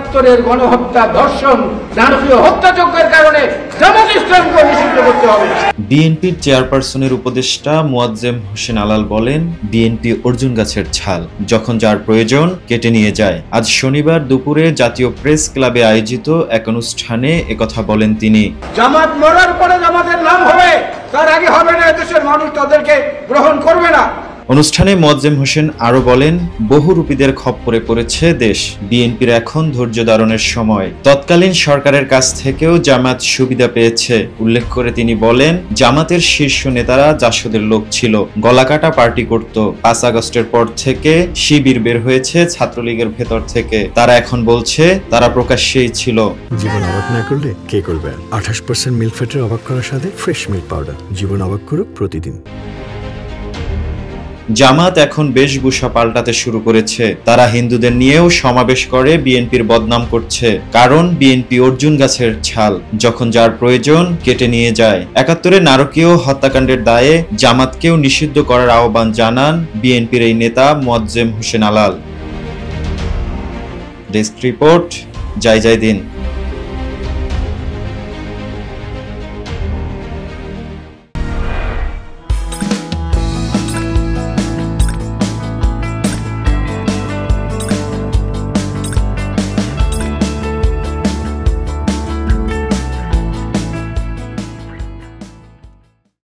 ৭৭-এর গণহত্যা, ধর্ষণ, নারকীয় হত্যাযজ্ঞের কারণে জামাত ইসলামকে নিষিদ্ধ করতে হবে। বিএনপির চেয়ারপারসনের উপদেষ্টা মোয়াজ্জেম হোসেন আলাল বলেন, বিএনপি অর্জুন গাছের ছাল, যখন যার প্রয়োজন কেটে নিয়ে যায়। আজ শনিবার দুপুরে জাতীয় প্রেস ক্লাবে আয়োজিত এক অনুষ্ঠানে একথা বলেন তিনি। জামাত মরার পরে জামাতের নাম হবে, তার আগে হবে না। দেশের মানুষ তাদেরকে গ্রহণ করবে না। অনুষ্ঠানে মোয়াজ্জেম হোসেন আরো বলেন, বহুরূপীদের খপ্পরে পড়েছে দেশ, বিএনপির এখন ধৈর্য ধারণের সময়। তৎকালীন সরকারের কাছ থেকেও জামাত সুবিধা পেয়েছে উল্লেখ করে তিনি বলেন, জামাতের শীর্ষ নেতারা জাসদের লোক ছিল, গলাকাটা পার্টি করত। 5 আগস্টের পর থেকে শিবির বের হয়েছে ছাত্রলীগের ভেতর থেকে। তারা এখন বলছে তারা প্রকাশ্যেই ছিল। জীবন অবাক না করলে কে করবে? 28% মিল্ক ফ্যাটের অবাক করার সাথে ফ্রেশ মিল্ক পাউডার। জীবন অবাক করুক প্রতিদিন। জামাত এখন বেশভূষা পাল্টাতে শুরু করেছে। তারা হিন্দুদের নিয়েও সমাবেশ করে বিএনপির বদনাম করছে, কারণ বিএনপি অর্জুন গাছের ছাল, যখন যার প্রয়োজন কেটে নিয়ে যায়। ৭১-এর নারকীয় হত্যাকাণ্ডের দায়ে জামাতকেও নিষিদ্ধ করার আহ্বান জানান বিএনপির এই নেতা মোয়াজ্জেম হোসেন আলাল। ডেস্ক রিপোর্ট, জয় জয় দিন।